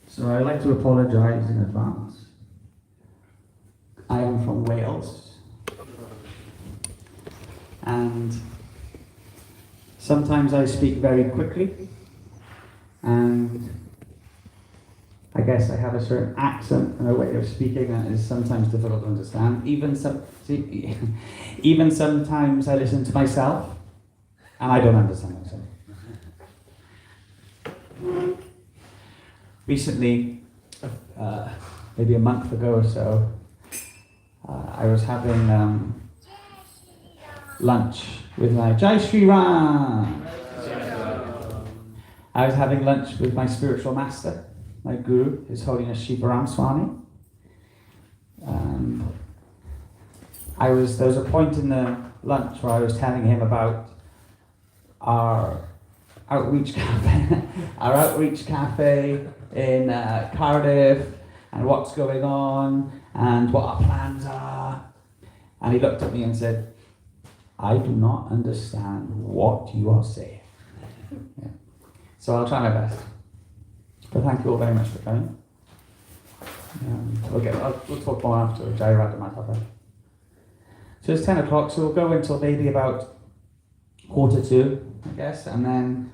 So I'd like to apologise in advance. I am from Wales, and sometimes I speak very quickly, and I guess I have a certain accent and a way of speaking that is sometimes difficult to understand. Even sometimes I listen to myself, and I don't understand myself. Recently, maybe a month ago or so, I was having lunch with my Jai Shri Ram. I was having lunch with my spiritual master, my guru, His Holiness Shivaram Swami. There was a point in the lunch where I was telling him about our outreach cafe in Cardiff, and what's going on, and what our plans are. And he looked at me and said, I do not understand what you are saying. Yeah. So I'll try my best. But thank you all very much for coming. We'll talk more after Jai Radhamadhava. So it's 10 o'clock, so we'll go until maybe about 1:45, I guess, and then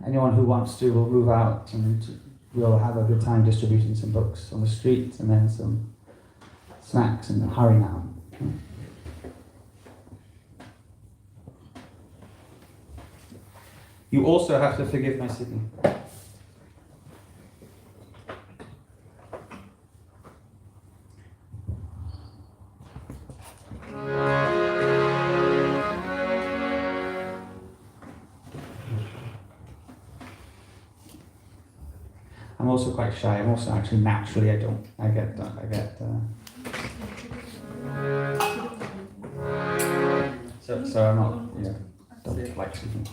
anyone who wants to will move out, and we'll have a good time distributing some books on the street, and then some snacks and harinam. You also have to forgive my singing. I'm also quite shy. I'm also actually naturally, I get so I'm not, don't like speaking.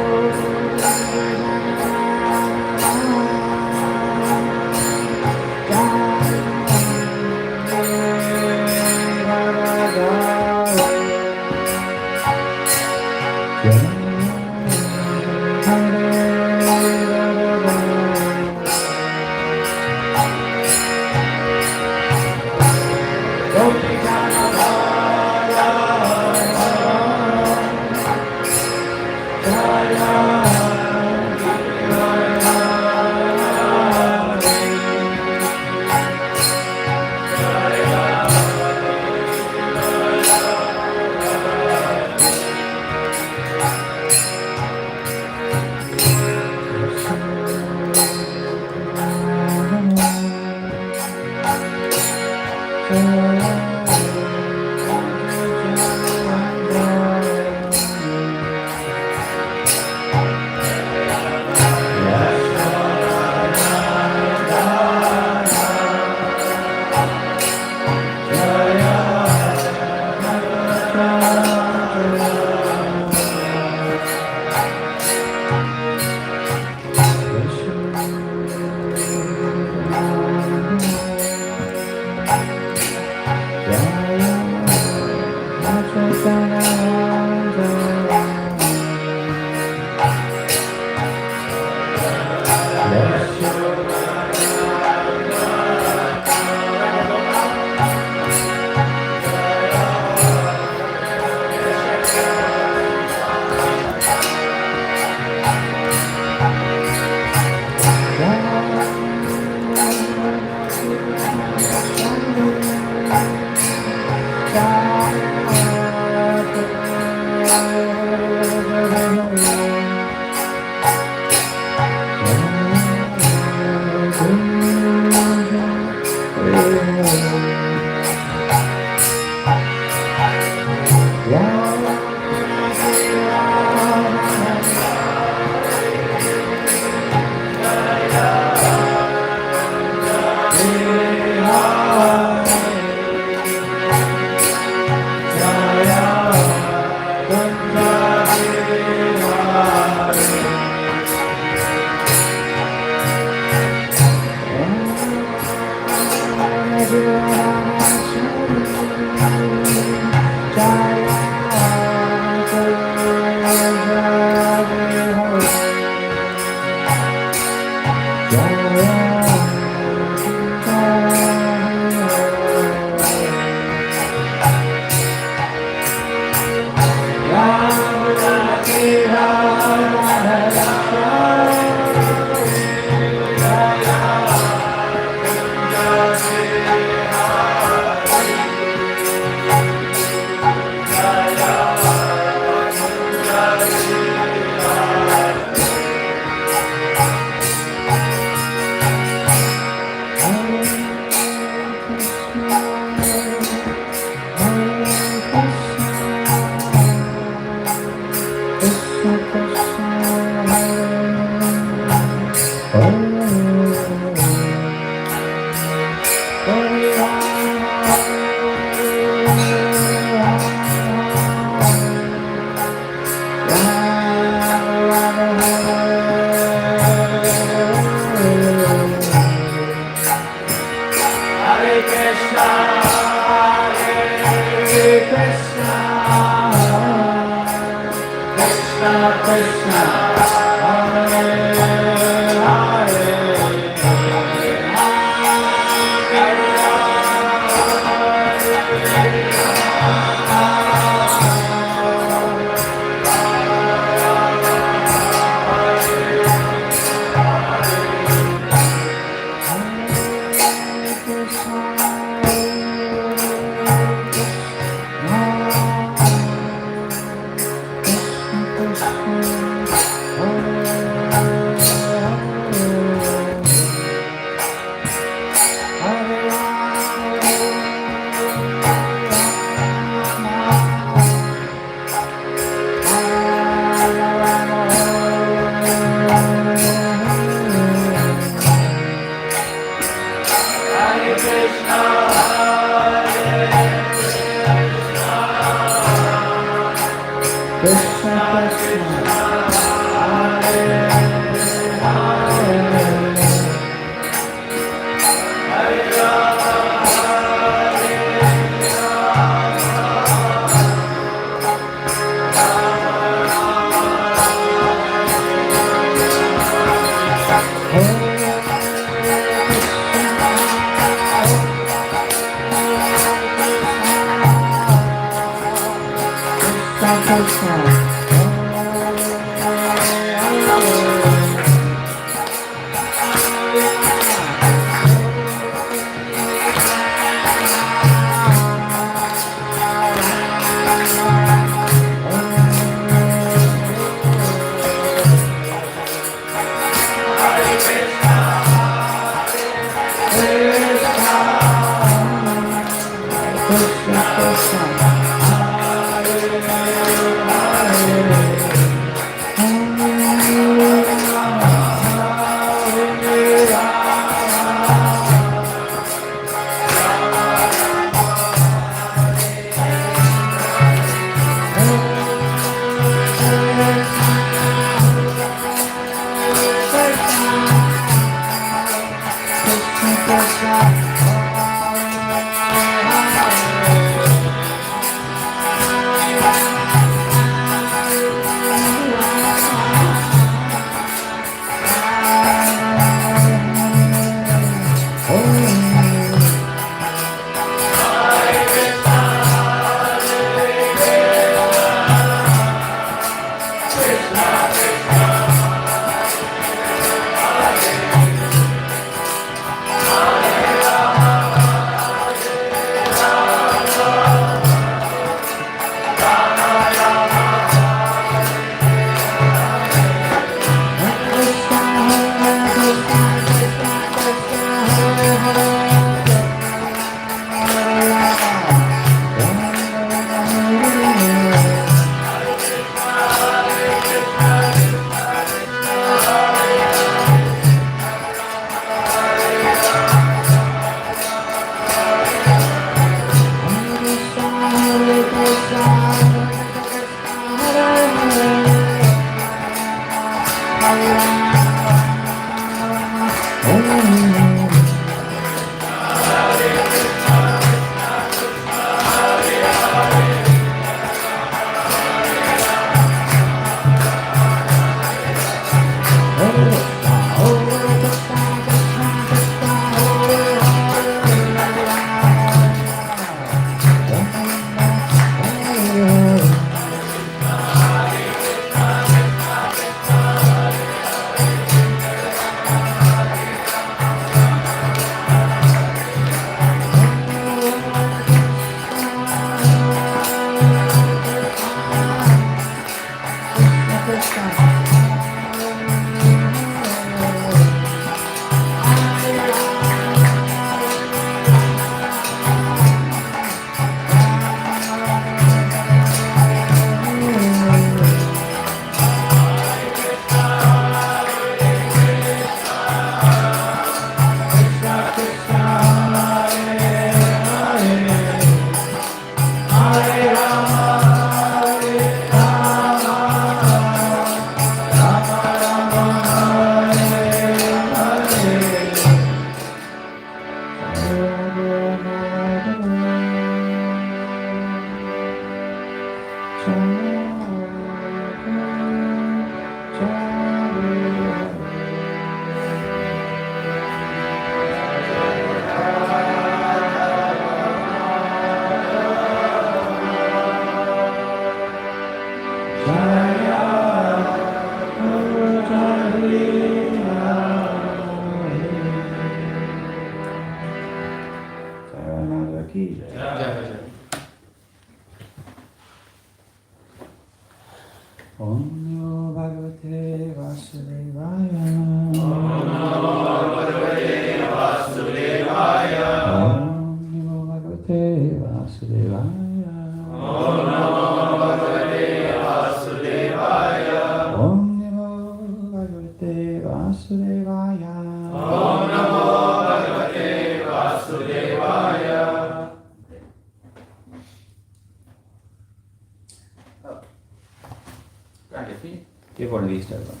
Give one of these to everyone.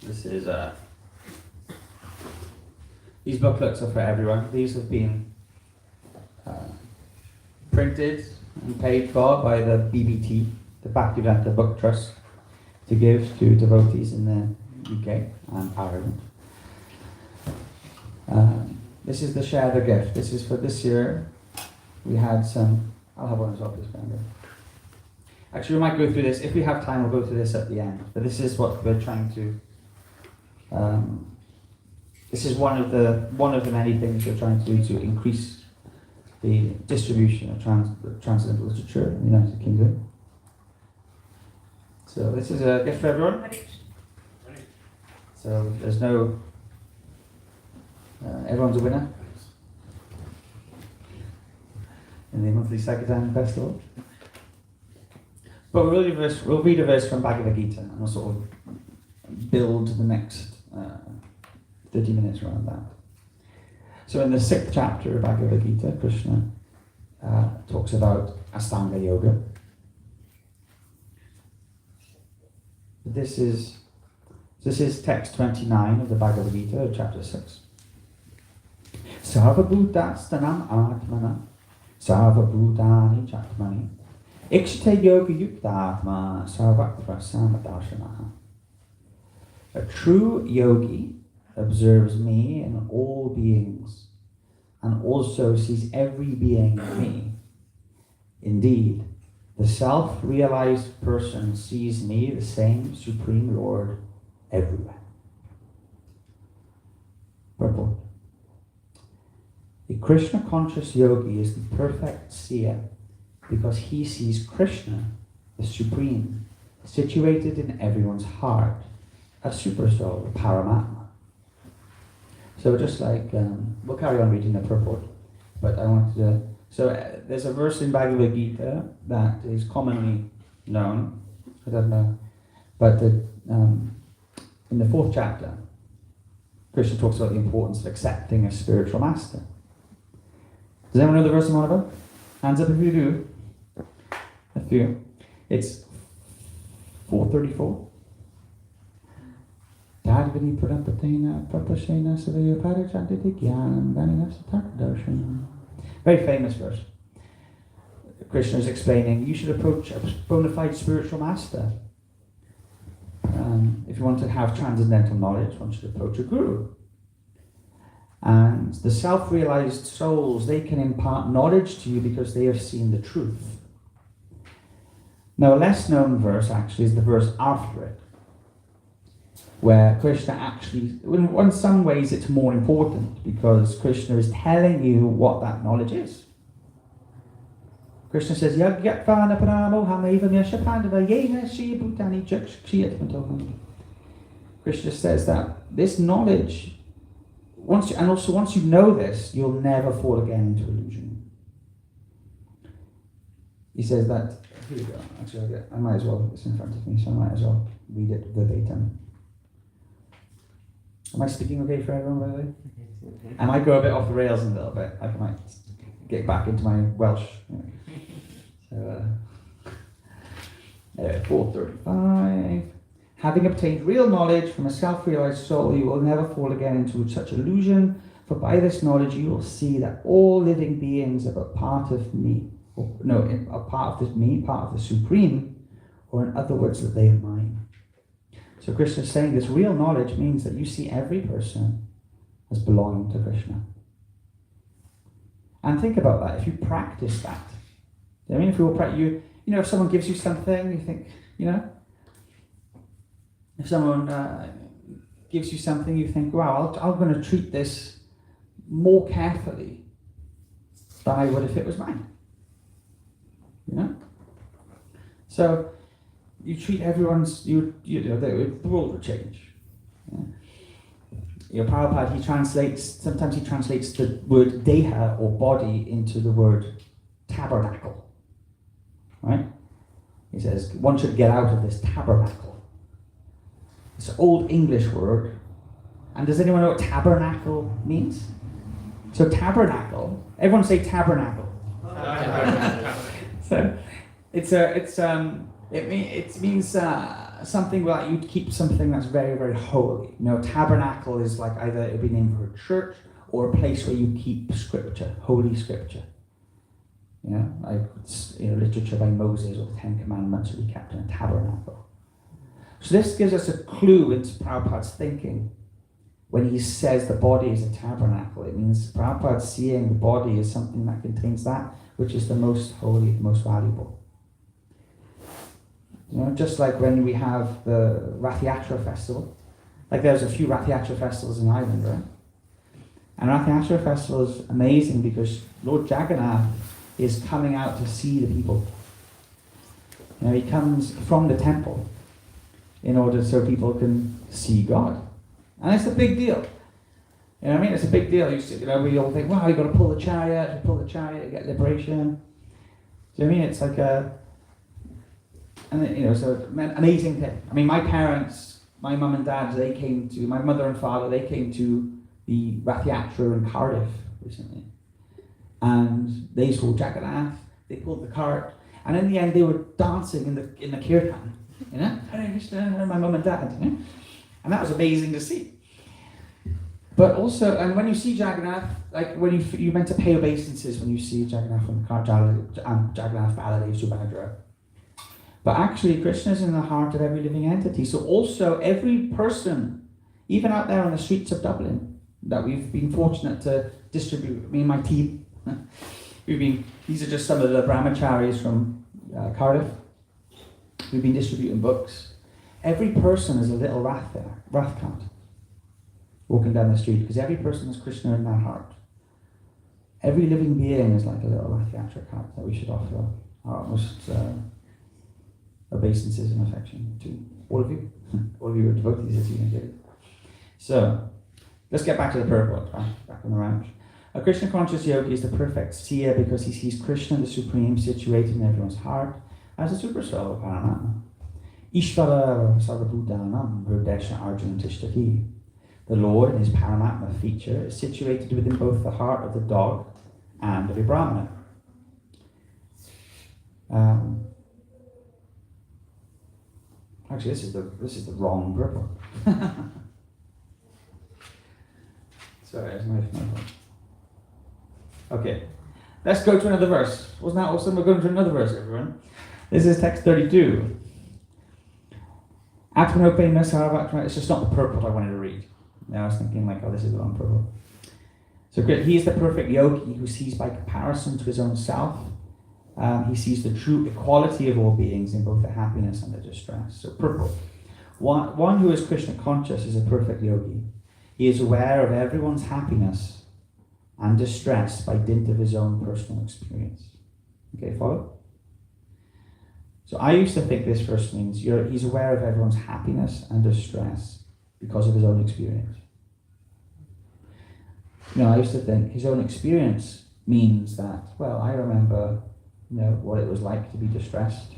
This is these booklets are for everyone. These have been printed and paid for by the BBT, the Bhaktivedanta Book Trust, to give to devotees in the UK and Ireland. This is the share the gift. This is for this year. We had some. I'll have one as well, please, Brandon. Actually, we might go through this. If we have time, we'll go through this at the end. But this is what we're trying to. This is one of the many things we're trying to do to increase the distribution of transcendental literature in the United Kingdom. So this is a gift for everyone. So there's no. Everyone's a winner in the monthly Sankirtan festival. But we'll read a verse from Bhagavad Gita, and we'll sort of build the next 30 minutes around that. So in the 6th chapter of Bhagavad Gita, Krishna talks about Astanga Yoga. This is text 29 of the Bhagavad Gita, of chapter 6. Sarvabhutastanam atmana, sarvabhutani chatmani, ikshite yoga yukta atma, sarvatra samadarshanaha. A true yogi observes me in all beings, and also sees every being in me. Indeed, the self-realized person sees me, the same Supreme Lord, everywhere. Purport. A Krishna-conscious yogi is the perfect seer because he sees Krishna, the Supreme, situated in everyone's heart, a supersoul, Paramatma. So just like, we'll carry on reading the purport, but I wanted to, there's a verse in Bhagavad Gita that is commonly known, I don't know, but in the 4th chapter, Krishna talks about the importance of accepting a spiritual master. Does anyone know the verse I'm on about? Hands up if you do. A few. It's 434. Very famous verse. Krishna is explaining you should approach a bona fide spiritual master. If you want to have transcendental knowledge, one should approach a guru. And the self-realized souls, they can impart knowledge to you because they have seen the truth. Now, a less known verse actually is the verse after it, where Krishna actually, in some ways it's more important because Krishna is telling you what that knowledge is. Krishna says, Krishna says that this knowledge, once you know this, you'll never fall again into illusion. He says that, here we go, actually I might as well, it's in front of me, so I might as well read it verbatim. Am I speaking okay for everyone, by the way? I might go a bit off the rails in a little bit. I might get back into my Welsh. So, 435. Having obtained real knowledge from a self-realized soul, you will never fall again into such illusion, for by this knowledge you will see that all living beings are but part of me, or no, a part of the me, part of the Supreme, or in other words, that they are mine. So Krishna is saying this real knowledge means that you see every person as belonging to Krishna. And think about that. If you practice that, I mean, if you will practice, if someone gives you something, you think, if someone gives you something, you think, wow, I'm going to treat this more carefully than I would if it was mine. So you treat everyone's, the world will change. Prabhupada, sometimes he translates the word deha or body into the word tabernacle. Right? He says, one should get out of this tabernacle. It's an old English word. And does anyone know what tabernacle means? So tabernacle, everyone say tabernacle. So it means something like you'd keep something that's very, very holy. Tabernacle is like either it'd be named for a church or a place where you keep scripture, holy scripture. Literature by Moses or the Ten Commandments will be kept in a tabernacle. So this gives us a clue into Prabhupada's thinking. When he says the body is a tabernacle, it means Prabhupada's seeing the body as something that contains that which is the most holy, the most valuable. Just like when we have the Rath Yatra festival. Like there's a few Rath Yatra festivals in Ireland, right? And Rath Yatra festival is amazing because Lord Jagannath is coming out to see the people. He comes from the temple in order so people can see God. And it's a big deal. It's a big deal. We all think, wow, you've got to pull the chariot, to get liberation. Do you know what I mean? It's like an amazing thing. My parents, my mum and dad, my mother and father, they came to the Rath Yatra in Cardiff recently. And they saw Jagannath, they pulled the cart, and in the end they were dancing in the kirtan, Hare Krishna, my mum and dad, and that was amazing to see. But also, and when you see Jagannath, like when you're meant to pay obeisances when you see Jagannath from the cart, Jagannath Baladev Subhadra. But actually, Krishna is in the heart of every living entity. So also every person, even out there on the streets of Dublin, that we've been fortunate to distribute, me and my team. These are just some of the brahmacharis from Cardiff. We've been distributing books. Every person is a little Rath there, Rath cart, walking down the street, because every person has Krishna in their heart. Every living being is like a little Rath Yatra cart that we should offer our utmost obeisances and affection to all of you. All of you are devotees, as you can do. So, let's get back to the purport, back on the ranch. A Krishna conscious yogi is the perfect seer because he sees Krishna, the Supreme, situated in everyone's heart as a super soul of Paramatma. Ishvara Sarvabhutanam Hridesha Arjuna Tishtaki. The Lord, in his Paramatma feature, is situated within both the heart of the dog and of a Brahmana. Actually, this is the wrong purport. Sorry, that's my fault. Okay, let's go to another verse. Wasn't that awesome? We're going to another verse, everyone. This is text 32. Atmanopeina Sarvatma. It's just not the purport I wanted to read. Now I was thinking this is the wrong purport. So he is the perfect yogi who sees by comparison to his own self. He sees the true equality of all beings in both the happiness and the distress. So purport. One who is Krishna conscious is a perfect yogi. He is aware of everyone's happiness and distress by dint of his own personal experience. Okay, follow? So I used to think this verse means he's aware of everyone's happiness and distress because of his own experience. I used to think his own experience means that, well, I remember, what it was like to be distressed.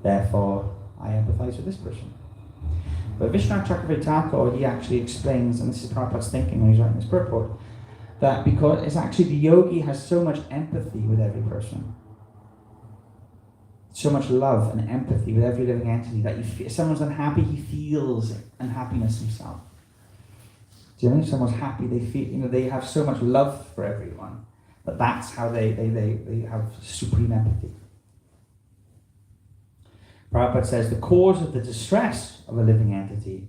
Therefore, I empathize with this person. But Vishwanath Chakravarti Thakur, he actually explains, and this is Prabhupada's thinking when he's writing this purport, that because it's actually the yogi has so much empathy with every person, so much love and empathy with every living entity that if someone's unhappy, he feels unhappiness himself. Do you know? If someone's happy, they feel, they have so much love for everyone But that's how they have supreme empathy. Prabhupada says the cause of the distress of a living entity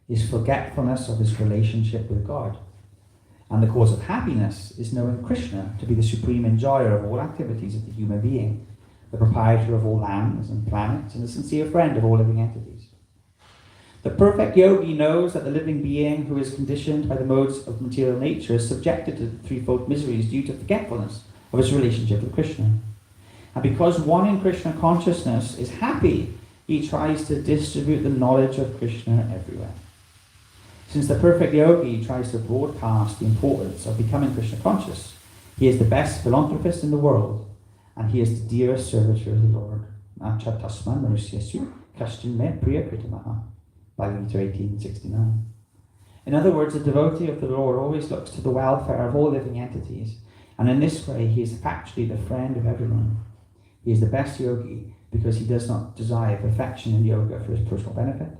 is forgetfulness of his relationship with God. And the cause of happiness is knowing Krishna to be the supreme enjoyer of all activities of the human being, the proprietor of all lands and planets, and the sincere friend of all living entities. The perfect yogi knows that the living being who is conditioned by the modes of material nature is subjected to the threefold miseries due to forgetfulness of his relationship with Krishna. And because one in Krishna consciousness is happy, he tries to distribute the knowledge of Krishna everywhere. Since the perfect yogi tries to broadcast the importance of becoming Krishna conscious, he is the best philanthropist in the world, and he is the dearest servitor of the Lord. Acha tasma narusyasu kashtin me priya kritamaha. Bhagavad Gita 1869. In other words, the devotee of the Lord always looks to the welfare of all living entities, and in this way he is factually the friend of everyone. He is the best yogi because he does not desire perfection in yoga for his personal benefit.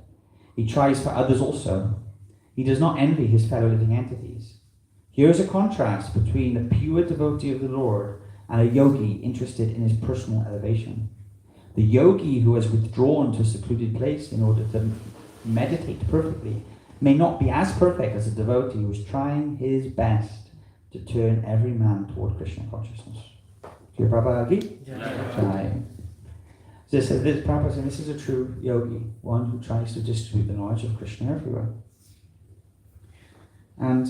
He tries for others also. He does not envy his fellow living entities. Here is a contrast between the pure devotee of the Lord and a yogi interested in his personal elevation. The yogi who has withdrawn to a secluded place in order to meditate perfectly may not be as perfect as a devotee who is trying his best to turn every man toward Krishna consciousness. Srila Prabhupada agree? Yeah. So this Prabhupada saying this is a true yogi, one who tries to distribute the knowledge of Krishna everywhere. And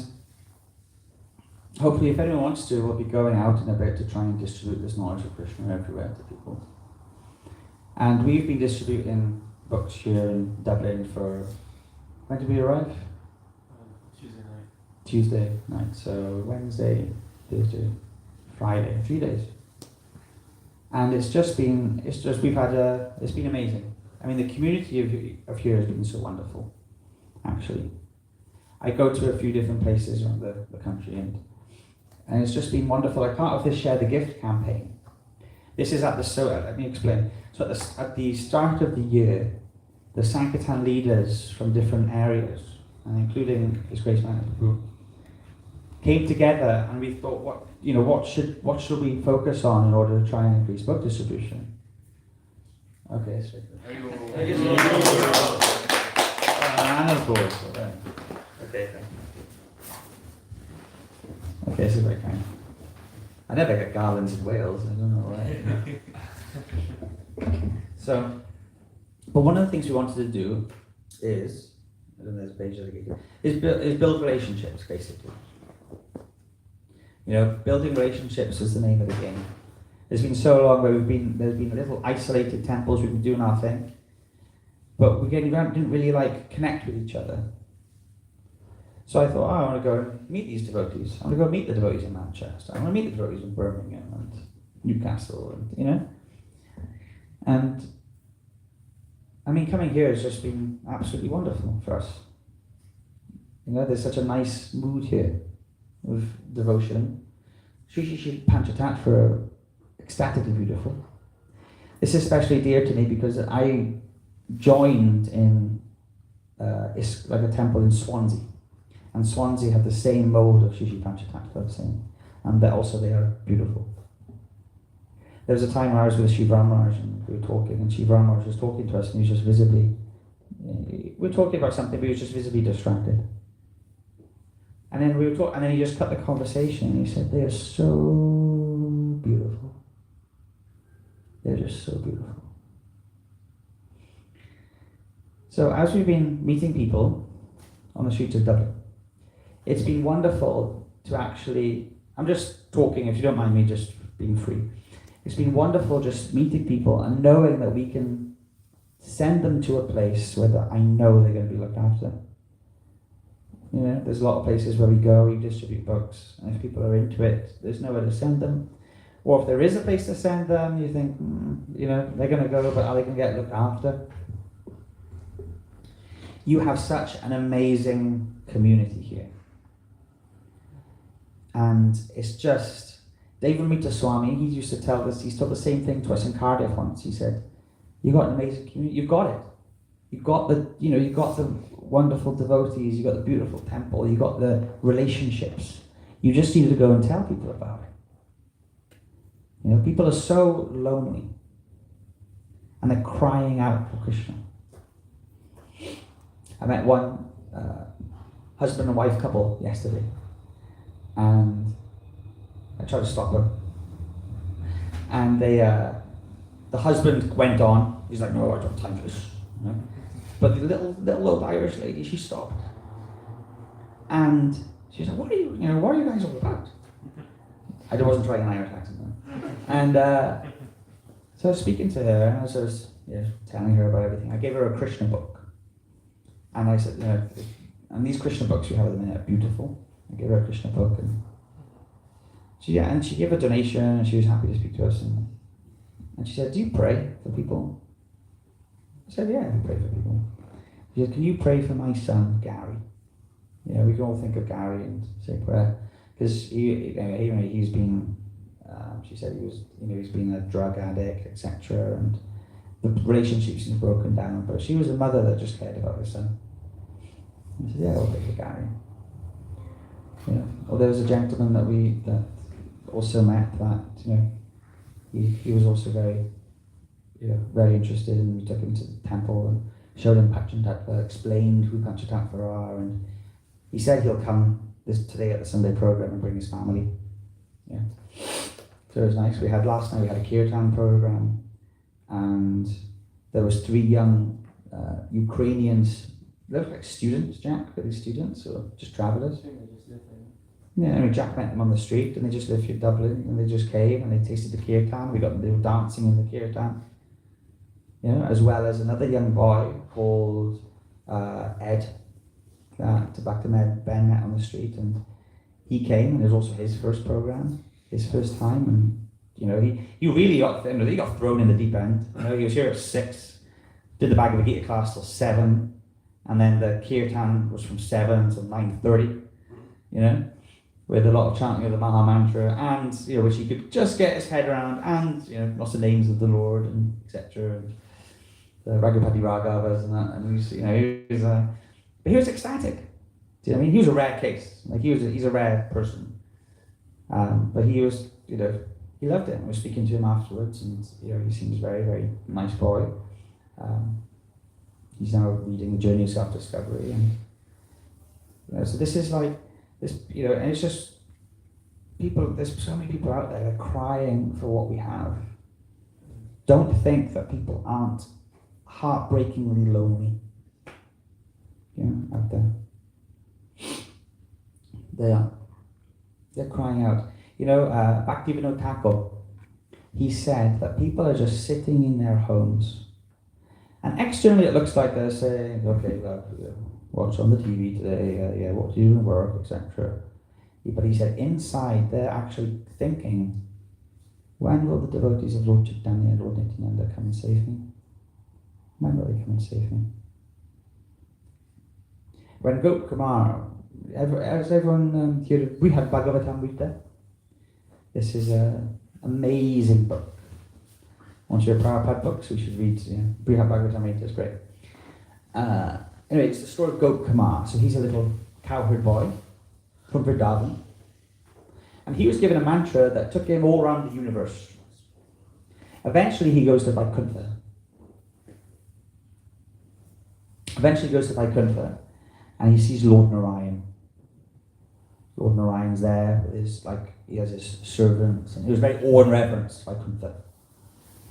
hopefully if anyone wants to, we'll be going out and about to try and distribute this knowledge of Krishna everywhere to people. And we've been distributing books here in Dublin for, when did we arrive? Tuesday night. So Wednesday, Thursday, Friday, 3 days. And it's been amazing. I mean, the community of here has been so wonderful, actually. I go to a few different places around the country and it's just been wonderful. I'm part of this Share the Gift campaign. This is let me explain. So at the start of the year, the Sankirtan leaders from different areas, and including His Grace Prabhu, came together and we thought, what should we focus on in order to try and increase book distribution? Okay, that's right. And of course, okay, thank you. Okay, this is very kind. I never get garlands in Wales, I don't know why. So, but one of the things we wanted to do is, I don't know, there's a page is build relationships, basically. Building relationships is the name of the game. There's been so long where there's been little isolated temples, we've been doing our thing, but we didn't really connect with each other. So I thought, I want to go and meet these devotees. I want to go meet the devotees in Manchester. I want to meet the devotees in Birmingham and Newcastle, and I mean, coming here has just been absolutely wonderful for us. There's such a nice mood here of devotion. Shri Panchatattva are ecstatically beautiful. This is especially dear to me because I joined in a temple in Swansea. And Swansea have the same mode of Shri Panchatattva, and they are beautiful. There was a time when I was with Shri Brahmaraj and we were talking, and Shri Brahmaraj was talking to us, and he was just we were talking about something, but he was just visibly distracted. And then we were talking, and then he just cut the conversation, and he said, "They are so beautiful. They're just so beautiful." So as we've been meeting people on the streets of Dublin, it's been wonderful to actually, I'm just talking, if you don't mind me just being free. It's been wonderful just meeting people and knowing that we can send them to a place where I know they're going to be looked after. There's a lot of places where we go, we distribute books, and if people are into it, there's nowhere to send them. Or if there is a place to send them, you think, they're going to go, but are they going to get looked after? You have such an amazing community here. And it's just, Devanamrita Swami, he used to tell us, he's told the same thing to us in Cardiff once. He said, "You got an amazing community. You've got it. You've got the wonderful devotees. You got the beautiful temple. You got the relationships. You just need to go and tell people about it." You know, people are so lonely, and they're crying out for Krishna. I met one husband and wife couple yesterday, and I tried to stop them. And the husband went on. He's like, "No, I don't have time for this." You know? But the little old Irish lady, she stopped, and she's like, "What are you guys all about?" I wasn't trying an Irish accent then. And so I was speaking to her, and I was telling her about everything. I gave her a Krishna book, and I said, and these Krishna books you have at the minute are beautiful. I gave her a Krishna book, and she gave a donation, and she was happy to speak to us. And she said, "Do you pray for people?" I said, "Yeah, we pray for people." She said, "Can you pray for my son, Gary?" Yeah, we can all think of Gary and say prayer. Because he's been, she said he's been a drug addict, etc. And the relationships have broken down. But she was a mother that just cared about her son. And I said, "Yeah, I'll pray for Gary." Or there was a gentleman that also met that, he was also very, very interested, and we took him to the temple and showed him Panchatattva, explained who Panchatattva are, and he said he'll come today at the Sunday program and bring his family. Yeah. So it was nice. Last night we had a Kirtan program, and there was 3 young Ukrainians. They look like students, Jack, but these students or just travellers. Yeah, Jack met them on the street, and they just lived in Dublin, and they just came and they tasted the Kirtan. They were dancing in the Kirtan. As well as another young boy called Ed. Tobacco Ben met on the street, and he came, and it was also his first program, his first time, and he really got thrown in the deep end. He was here at 6, did the Bhagavad Gita class till 7, and then the Kirtan was from 7 till 9:30. With a lot of chanting of the Maha Mantra, and which he could just get his head around, and lots of names of the Lord, and etc. And the Ragapati Raghavas and that, and he was ecstatic. Do you know what I mean? He was a rare case. He's a rare person. But he was, he loved it. I was speaking to him afterwards, and he seems very, very nice boy. He's now reading The Journey of Self-Discovery, and so this is like this, and it's just people. There's so many people out there that are crying for what we have. Don't think that people aren't heartbreakingly lonely. Out there. They are. They're crying out. Bhaktivinoda Thakur, he said that people are just sitting in their homes. And externally it looks like they're saying, okay, well, what's on the TV today, what do you do in work, etc. But he said inside they're actually thinking, when will the devotees of Lord Chaitanya and Lord Nityananda come and save me? When will they come and save me? When Gopala, has everyone here, we have Bhagavatamrita. This is an amazing book. Once you're Prabhupada books, we should read. Brihad Bhagavatamrita is great. Anyway, it's the story of Gopala. So he's a little cowherd boy from Vrindavan, and he was given a mantra that took him all around the universe. Eventually, he goes to Vaikuntha. And he sees Lord Narayan. Lord Narayan's there with he has his servants, and he was very awe and reverence by Vaikuntha.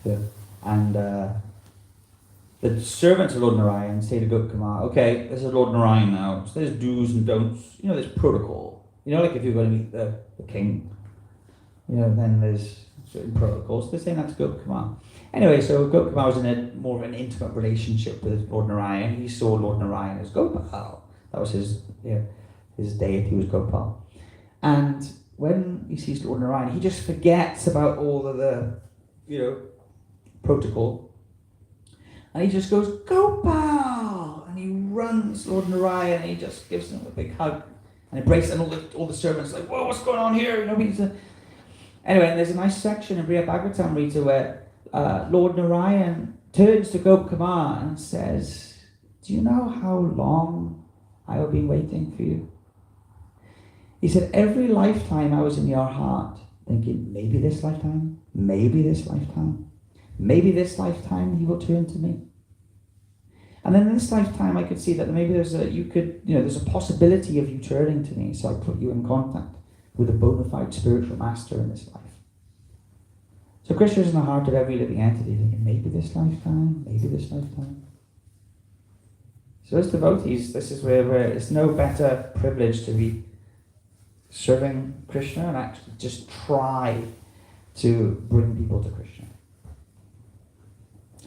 Yeah. And the servants of Lord Narayan say to Gopala, okay, this is Lord Narayan now, so there's do's and don'ts, there's protocol. Like if you're going to meet the king, then there's certain protocols. They're saying that to Gopala. Anyway, so Gopala was in more of an intimate relationship with Lord Narayan. He saw Lord Narayan as Gopal. That was his deity was Gopal. And when he sees Lord Narayan, he just forgets about all of the, protocol. And he just goes, Gopal! And he runs Lord Narayan, and he just gives him a big hug and embraces him. All the servants like, whoa, what's going on here? Anyway, and there's a nice section in Brihad Bhagavatamrita where Lord Narayan turns to Gopala and says, do you know how long I have been waiting for you? He said, every lifetime I was in your heart, thinking, maybe this lifetime, maybe this lifetime. Maybe this lifetime he will turn to me. And then in this lifetime I could see that maybe there's a possibility of you turning to me, so I put you in contact with a bona fide spiritual master in this life. So Krishna is in the heart of every living entity, thinking, maybe this lifetime, maybe this lifetime. So as devotees, this is where it's no better privilege to be serving Krishna and actually just try to bring people to Krishna.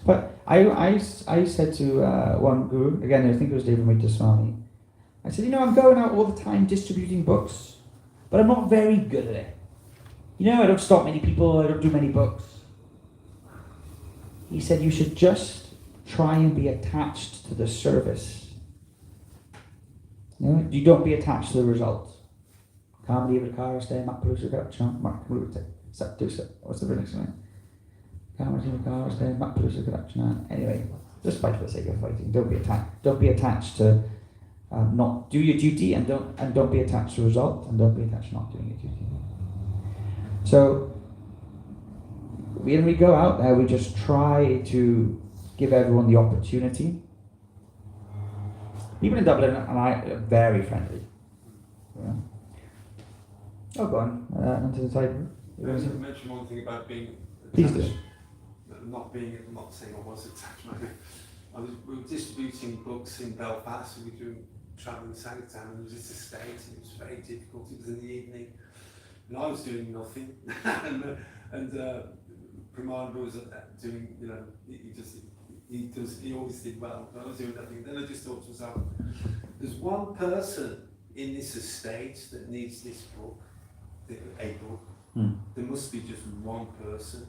But I said to one guru, again I think it was Devamrita Swami, I said, I'm going out all the time distributing books, but I'm not very good at it. I don't stop many people, I don't do many books. He said, you should just try and be attached to the service. You don't be attached to the results. What's the next one? Anyway, just fight for the sake of fighting. Don't be attached to not do your duty, and don't be attached to result, and don't be attached to not doing your duty. So when we go out there, we just try to give everyone the opportunity. People in Dublin and I are very friendly. Yeah. Oh, go on. Onto the side. I was going to mention one thing about being Please do. Not saying I was attached. We were distributing books in Belfast. We were doing travelling Sankirtan, and it was just a state, and it was very difficult. It was in the evening, and I was doing nothing. and Pramananda was doing, he always did well, but I was doing nothing. Then I just thought to myself, there's one person in this estate that needs this book, a book. There must be just one person.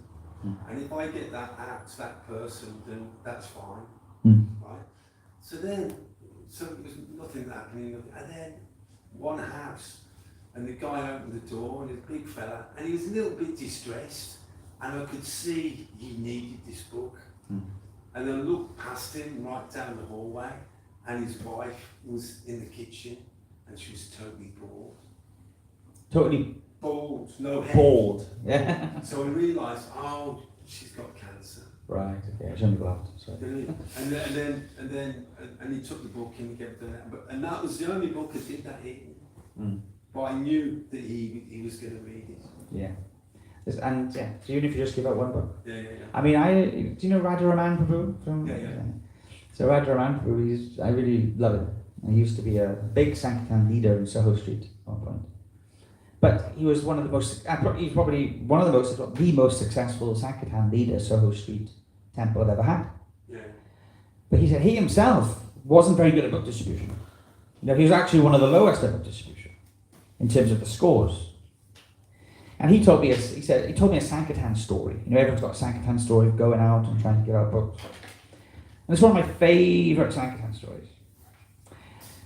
And if I get that out to that person, then that's fine, right? So there was nothing happening, and then one house, and the guy opened the door, and he was a big fella, and he was a little bit distressed, and I could see he needed this book. And I looked past him right down the hallway, and his wife was in the kitchen, and she was totally bored. Totally bald, no hair. Bald, yeah. So I realised, she's got cancer. Right, okay, I shouldn't have laughed. Sorry. And then he took the book and he gave it to her. And that was the only book I did that evening. But I knew that he was going to read it. Yeah. And yeah, so even if you just give out one book. Yeah. I mean, do you know Radharaman Prabhu? Yeah. So Radharaman Prabhu, I really love him. He used to be a big Sankirtan leader in Soho Street at one point. But he was one of the most, he's probably one of the most, if not the most successful Sankirtan leader Soho Street temple had ever had. Yeah. But he said he himself wasn't very good at book distribution. He was actually one of the lowest at book distribution in terms of the scores. And he told me a Sankirtan story. Everyone's got a Sankirtan story of going out and trying to give out books. And it's one of my favourite Sankirtan stories,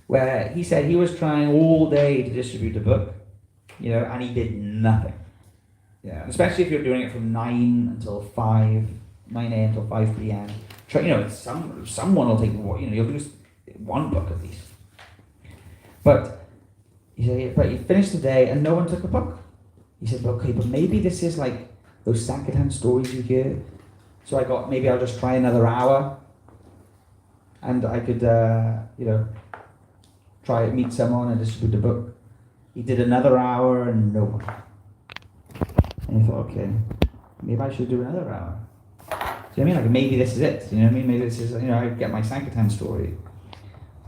where he said he was trying all day to distribute a book, and he did nothing. Yeah, especially if you're doing it from 9 until 5, 9 a.m. until 5 p.m. Someone will take, you'll do one book at least. But he said, he finished the day and no one took a book. He said, okay, but maybe this is like those Sankirtan stories you hear. So I got, maybe I'll just try another hour, and I could, try to meet someone and distribute a book. He did another hour and no one. And he thought, okay, maybe I should do another hour. Do you know what I mean? Like, maybe this is it. You know what I mean? Maybe this is, I get my Sankirtan story.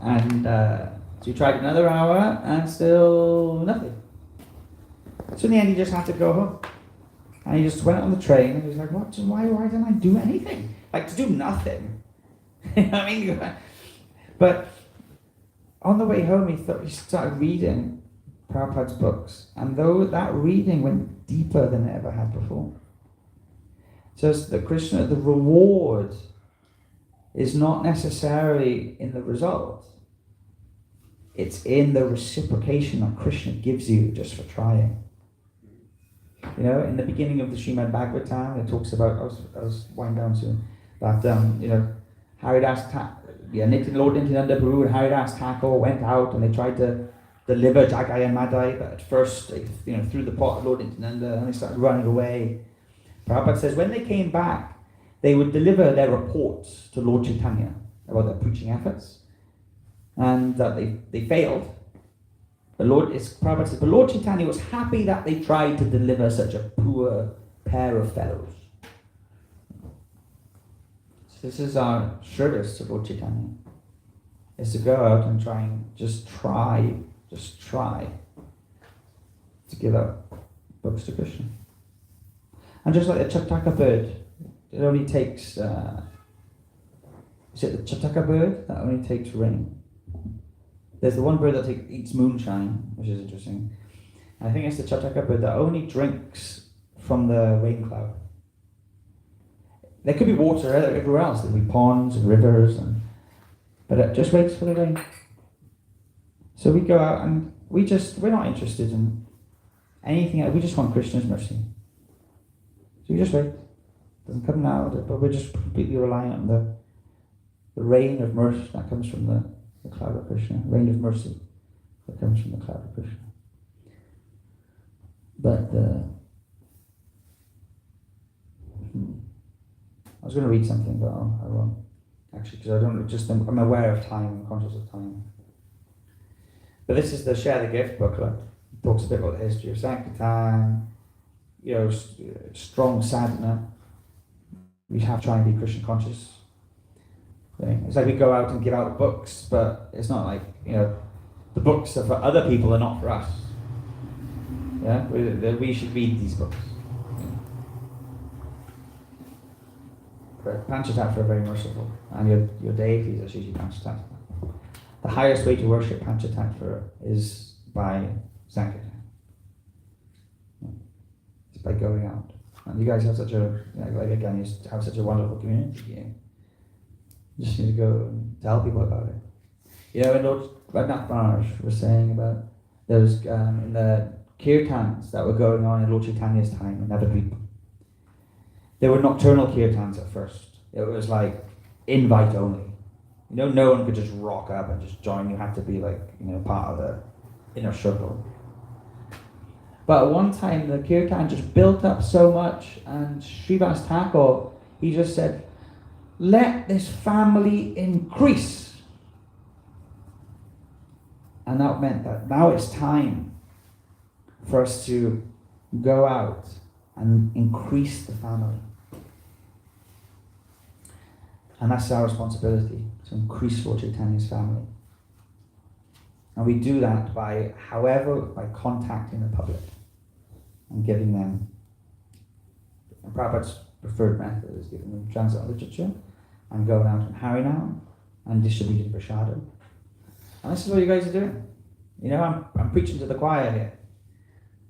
And so he tried another hour and still nothing. So in the end, he just had to go home. And he just went on the train and he was like, why didn't I do anything? Like, to do nothing. You know what I mean? But on the way home, he started reading Prabhupada's books, and though that reading went deeper than it ever had before. So the Krishna, the reward is not necessarily in the result. It's in the reciprocation that Krishna gives you just for trying. In the beginning of the Srimad Bhagavatam, it talks about, I was winding down soon, that Haridas Lord Nityananda Prabhu and Haridas Thakur went out and they tried to deliver Jagai and Madai, but at first they threw the pot at Lord Nityananda and they started running away. Prabhupada says when they came back, they would deliver their reports to Lord Chaitanya about their preaching efforts, and they failed. Prabhupada says, but Lord Chaitanya was happy that they tried to deliver such a poor pair of fellows. So this is our service to Lord Chaitanya, is to go out and try to give out books to Krishna. And just like the Chataka bird, it only takes, is it the Chataka bird that only takes rain? There's the one bird that eats moonshine, which is interesting. I think it's the Chataka bird that only drinks from the rain cloud. There could be water everywhere else. There could be ponds and rivers, but it just waits for the rain. So we go out and we're not interested in anything else. We just want Krishna's mercy. So we just wait. It doesn't come now, but we're just completely reliant on the rain of mercy that comes from the cloud of Krishna. Rain of mercy that comes from the cloud of Krishna. But I was going to read something, but I won't. Actually, because I'm aware of time, I'm conscious of time. But this is the Share the Gift booklet. It talks a bit about the history of Sankirtan, strong sadhana. We have to try and be Krishna conscious. It's like we go out and give out books, but it's not like, the books are for other people and not for us. Yeah, we should read these books. But Panchatattva are very merciful, and your deities are Shiji Panchatattva. The highest way to worship Panchatattva is by Sankirtan. It's by going out. And you guys have such a, again, you have such a wonderful community here. You just need to go and tell people about it. When Lord Raghunath Maharaj was saying about those in the kirtans that were going on in Lord Chaitanya's time in Navadvip. They were nocturnal kirtans at first. It was like invite only. No one could just rock up and just join. You had to be part of the inner circle. But at one time the kirtan just built up so much, and Srivas Thakur, he just said, let this family increase. And that meant that now it's time for us to go out and increase the family. And that's our responsibility, to increase Lord Chaitanya's family. And we do that by contacting the public and giving them, and Prabhupada's preferred method is giving them translated literature and going out in Harinam and distributing prasadam. And this is what you guys are doing. I'm preaching to the choir here.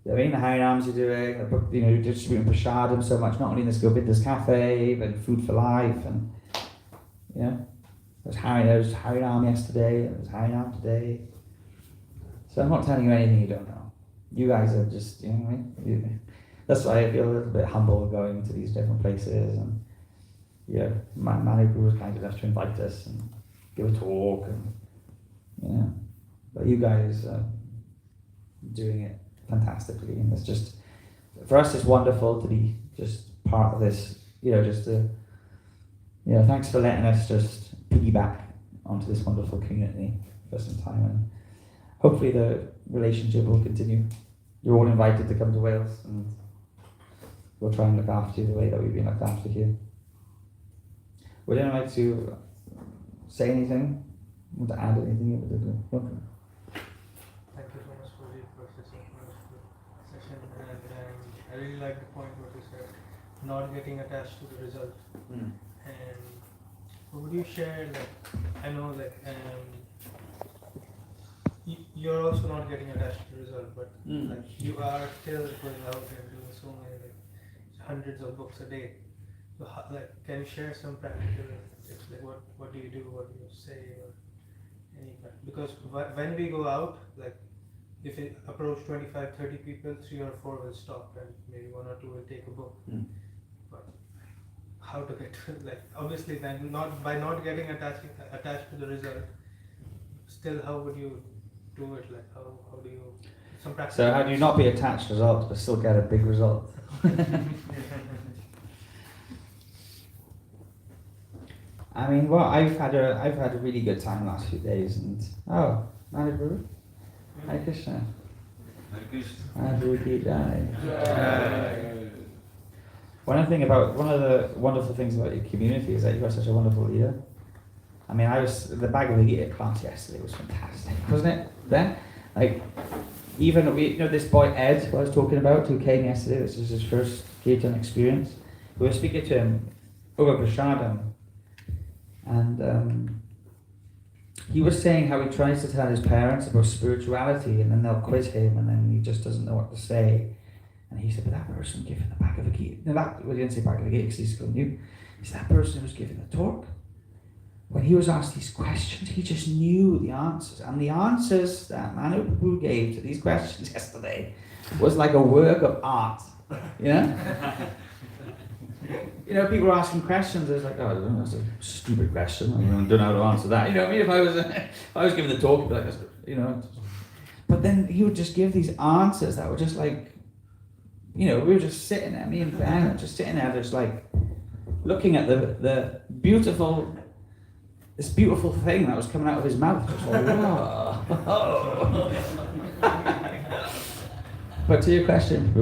The Harinams you're doing, you're distributing prasadam so much, not only in this Govinda's Cafe, but Food for Life, and there's Harinam yesterday, and there's Harinam today. So I'm not telling you anything you don't know. You guys are just, that's why I feel a little bit humble going to these different places, and my guru was kind enough to invite us and give a talk, and but you guys are doing it fantastically, and it's just, for us it's wonderful to be just part of this, thanks for letting us just piggyback onto this wonderful community for some time, and hopefully the relationship will continue. You're all invited to come to Wales, and we'll try and look after you the way that we've been looked after here. Would anyone like to say anything? Want to add anything in particular? Okay. Thank you so much for the process of session, and I really like the point what you said, not getting attached to the result. And would you share, I know you're also not getting attached to the result, but you are still going out and doing so many, hundreds of books a day. So can you share some practical tips, what do you do, what do you say, or any, because when we go out, if we approach 25-30 people, 3 or 4 will stop, and maybe 1 or 2 will take a book. But how to get obviously then by not getting attached to the result, still how would you do it? How do you, some practice? So how do you not be attached to results but still get a big result? I mean, well, I've had a really good time the last few days, and Prabhu, Hare Krishna. Hare Krishna. Advocate die. One of the wonderful things about your community is that you've got such a wonderful leader. I mean, the Bhagavad Gita class yesterday was fantastic, wasn't it? Then, like, even this boy Ed, who I was talking about, who came yesterday. This is his first Kirtan experience. We were speaking to him over Prashadam, and he was saying how he tries to tell his parents about spirituality, and then they'll quiz him, and then he just doesn't know what to say. And he said, but that person giving the Bhagavad Gita, he didn't say Bhagavad Gita because he's still new. He said, that person who was giving the talk, when he was asked these questions, he just knew the answers. And the answers that Manu Prabhu gave to these questions yesterday was like a work of art, you know? People are asking questions, it's like, I don't know, that's a stupid question, I don't know how to answer that. You know what I mean? If I was giving the talk, I'd be like, But then he would just give these answers that were just like, we were just sitting there, me and Ben, just sitting there, just like, looking at the beautiful thing that was coming out of his mouth. Just like, whoa. But to your question,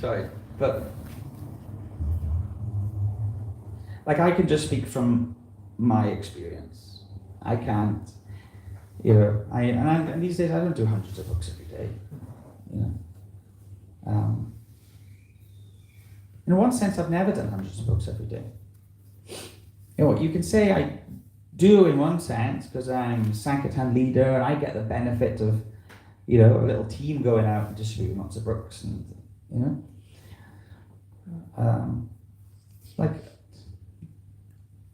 sorry, but like I can just speak from my experience. I can't, and these days I don't do hundreds of books every day, in one sense, I've never done hundreds of books every day. You can say I do in one sense because I'm Sankirtan leader and I get the benefit of, a little team going out and distributing lots of books and,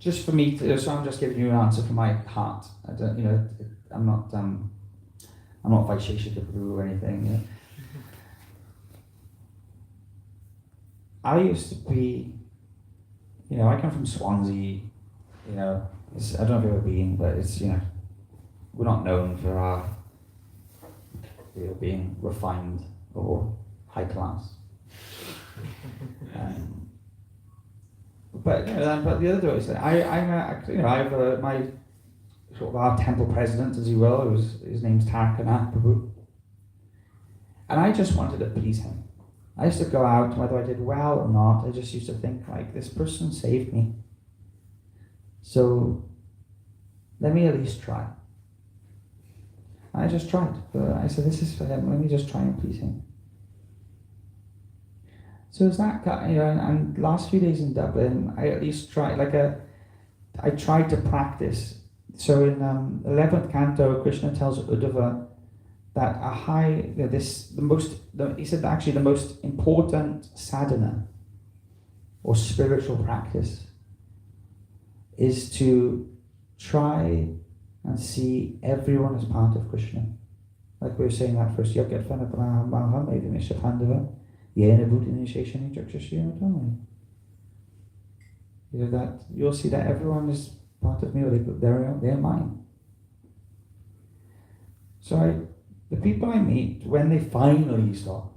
just for me to, so I'm just giving you an answer from my heart. I don't, I'm not Vaisheshika Prabhu or anything. I used to be, I come from Swansea, I don't know if you've ever been, but it's, we're not known for our, being refined or high class. But the other way is that my sort of our temple president, as you will, his name's Tarakanath Prabhu, and I just wanted to please him. I used to go out, whether I did well or not, I just used to think, like, this person saved me. So, let me at least try. I just tried. I said, this is for him, let me just try and please him. So it's that, and last few days in Dublin, I at least tried, I tried to practice. So in 11th canto, Krishna tells Uddhava that he said that actually the most important sadhana or spiritual practice is to try and see everyone as part of Krishna. Like we were saying that first, that you'll see that everyone is part of me, or they're mine. So the people I meet, when they finally stop,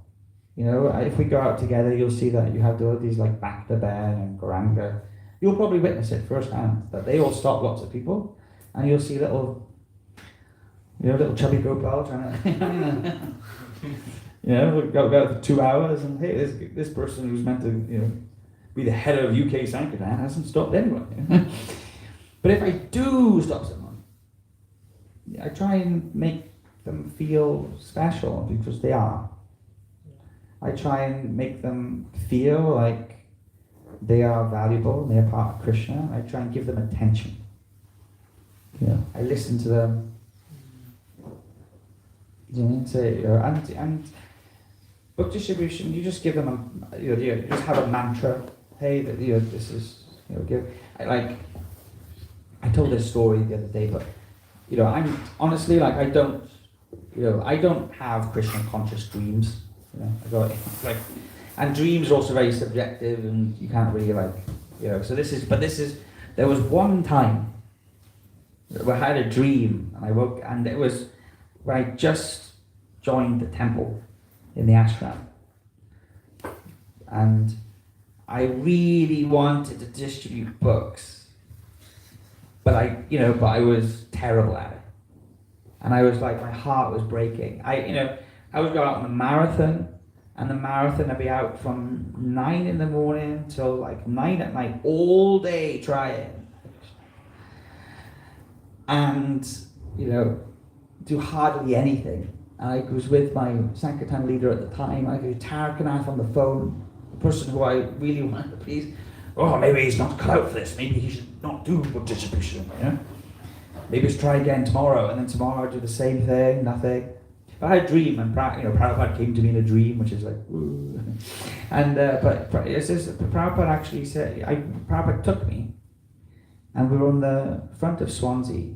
if we go out together, you'll see that you have all these like Bhakta Ben and Gauranga. You'll probably witness it firsthand, that they all stop lots of people, and you'll see little chubby Gopala trying to, we'll go about for 2 hours, and hey, this person who's meant to, be the head of UK Sankirtan hasn't stopped anyone. But if I do stop someone, I try and make them feel special because they are. I try and make them feel like they are valuable and they are part of Krishna. I try and give them attention. I listen to them. And book distribution, you just give them you just have a mantra. Hey, this is I told this story the other day, but I'm honestly I don't have Krishna conscious dreams. And dreams are also very subjective, and you can't really So there was one time where I had a dream, and I woke, and it was when I just joined the temple in the ashram, and I really wanted to distribute books. but I was terrible at it. And I was like, my heart was breaking. I would go out on a marathon, and the marathon I'd be out from 9 in the morning till like 9 at night, all day trying. And, do hardly anything. I was with my Sankirtan leader at the time. I could Tarkanath on the phone, the person who I really wanted to please. Oh, maybe he's not cut out for this. Maybe he should not do book distribution, Maybe let's try again tomorrow, and then tomorrow I'd do the same thing, nothing. But I had a dream, and Prabhupada came to me in a dream, which is like, ooh. And but it's just, Prabhupada actually said, Prabhupada took me, and we were on the front of Swansea,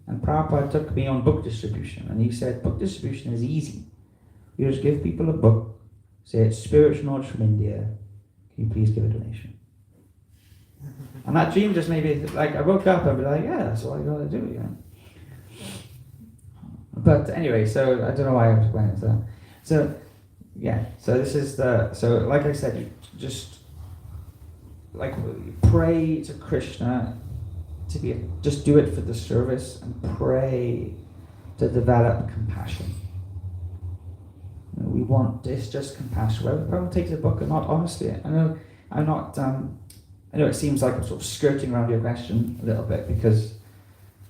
and Prabhupada took me on book distribution, and he said, book distribution is easy. You just give people a book, say it's spiritual knowledge from India, can you please give a donation? And that dream just made me, like, I woke up and I'd be like, yeah, that's all I gotta do, But anyway, so I don't know why I was going into that. So this is like I said, you just, like, pray to Krishna just do it for the service, and pray to develop compassion. We want this just compassion. Whether Prabhu takes a book or not, honestly, I know it seems like I'm sort of skirting around your question a little bit, because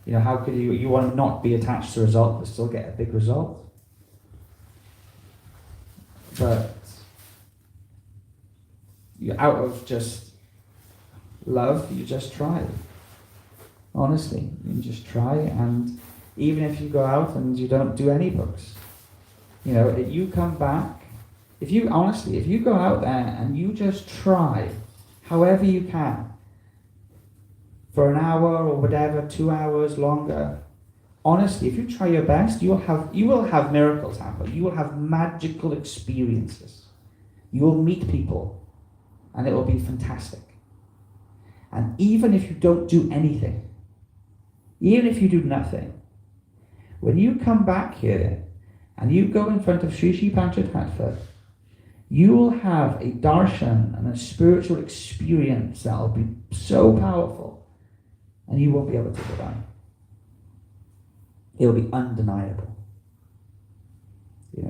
how could you want to not be attached to a result but still get a big result? But out of just love, you just try. Honestly, you just try, and even if you go out and you don't do any books, you come back. If you go out there and you just try, however you can, for an hour or whatever, 2 hours, longer. Honestly, if you try your best, you will have miracles happen. You will have magical experiences. You will meet people, and it will be fantastic. And even if you don't do anything, even if you do nothing, when you come back here and you go in front of Sri Sri Panchatattva, you will have a darshan and a spiritual experience that will be so powerful, and you won't be able to deny. It will be undeniable.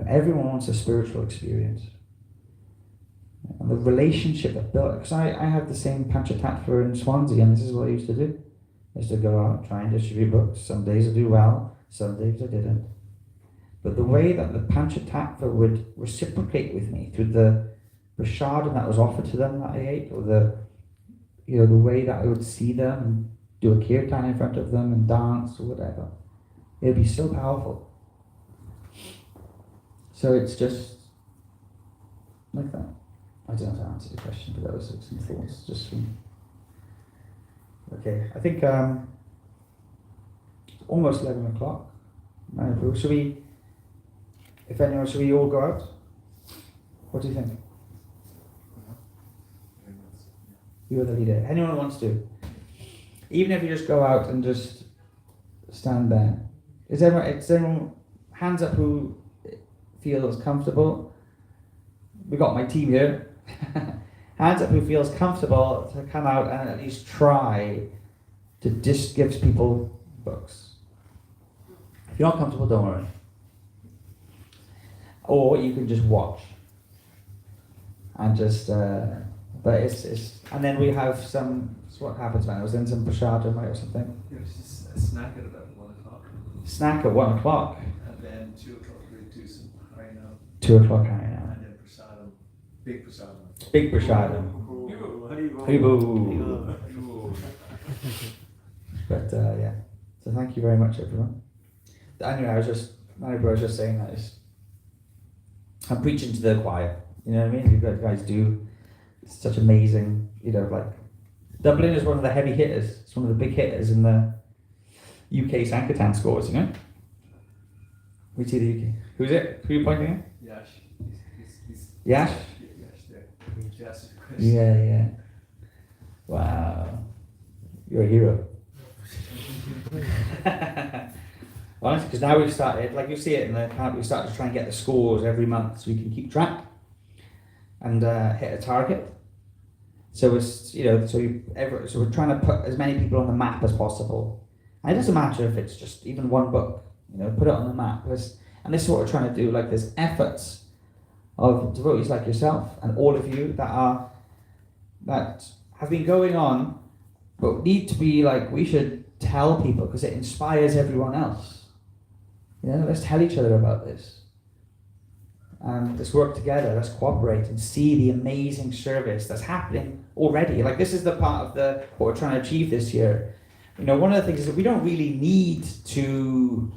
Everyone wants a spiritual experience. And the relationship that built, because I had the same Panchatattva in Swansea, and this is what I used to do. I used to go out, try and distribute books. Some days I do well, some days I didn't. But the way that the Panchatattva would reciprocate with me through the prasadam that was offered to them that I ate, or the way that I would see them and do a kirtan in front of them and dance or whatever, it would be so powerful. So it's just like that. I don't know if I answered the question, but that was some thoughts just from. Okay, I think it's almost 11 o'clock. Should we? Should we all go out? What do you think? You are the leader. Anyone who wants to. Even if you just go out and just stand there. Is everyone hands up who feels comfortable? We got my team here. Hands up who feels comfortable to come out and at least try to just give people books. If you're not comfortable, don't worry. Or you can just watch. And just, but it's, and then we have some, so what happens, man? I was in some prasadam or something. It was just a snack at about 1 o'clock. Snack at 1 o'clock. And then 2 o'clock we do some Raya. 2 o'clock Raya. And then prasadam. Big prasadam. Big prasadam. Haribo. But yeah. So thank you very much, everyone. Anyway, I was just saying that I'm preaching to the choir. You know what I mean? You guys do such amazing, like Dublin is one of the heavy hitters. It's one of the big hitters in the UK Sankirtan scores, We see the UK. Who's it? Who are you pointing at? Yash. Yash? Yash. Yeah. Wow. You're a hero. Honestly, because now we've started, like you see it in the account, we've started to try and get the scores every month so we can keep track and hit a target. So it's, so we're trying to put as many people on the map as possible. And it doesn't matter if it's just even one book, put it on the map. And this is what we're trying to do. Like, there's efforts of devotees like yourself and all of you that have been going on, but need to be like, we should tell people because it inspires everyone else. Let's tell each other about this. And let's work together, let's cooperate and see the amazing service that's happening already. Like, this is the part of what we're trying to achieve this year. One of the things is that we don't really need to,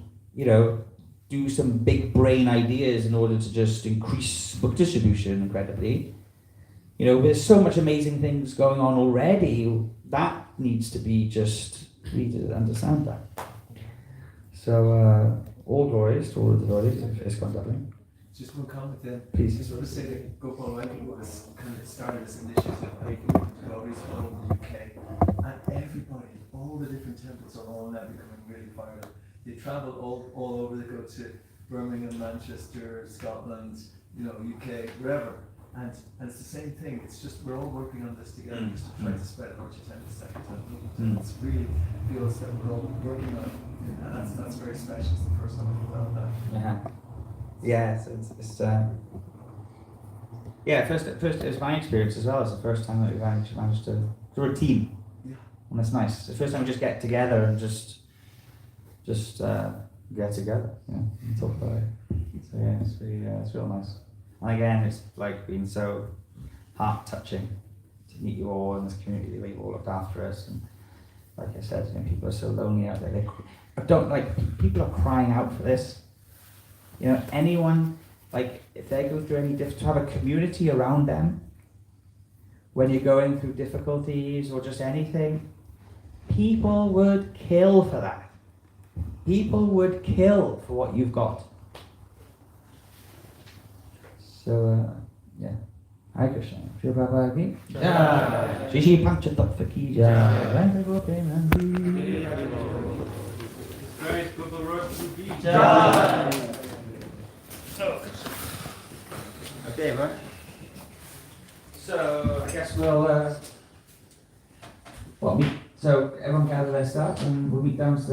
do some big brain ideas in order to just increase book distribution incredibly. There's so much amazing things going on already. That needs to be just, we need to understand that. So, all glories to all of the devotees of ISKCON Dublin. Just one comment then. Please. Just want to say that Gopala was kind of started this initiative of making devotees all over the UK. And everybody, all the different temples are all now becoming really fired up. They travel all over, they go to Birmingham, Manchester, Scotland, UK, wherever. And it's the same thing, it's just we're all working on this together just to try to spread out your temple sector. It's really feels that we're all working on it. And that's very special. It's the first time I've felt that. Yeah. Yeah, so first it was my experience as well. It's the first time that we've actually managed to do a team. Yeah. And it's nice. It's the first time we just get together and just get together, and talk about it. So yeah, it's real nice. And again, it's like been so heart touching to meet you all in this community where you've all looked after us. And like I said, people are so lonely out there. People are crying out for this. Anyone, if they go through any to have a community around them when you're going through difficulties or just anything, people would kill for that. People would kill for what you've got. So, yeah. Hare Krishna. Shri Prabhupada ki jai. Shri Shri Panchatattva ki jai. Ranga Gopenandi. Great, Gopal Road ki Jai. Okay, right. So I guess so everyone gather their stuff and we'll meet downstairs.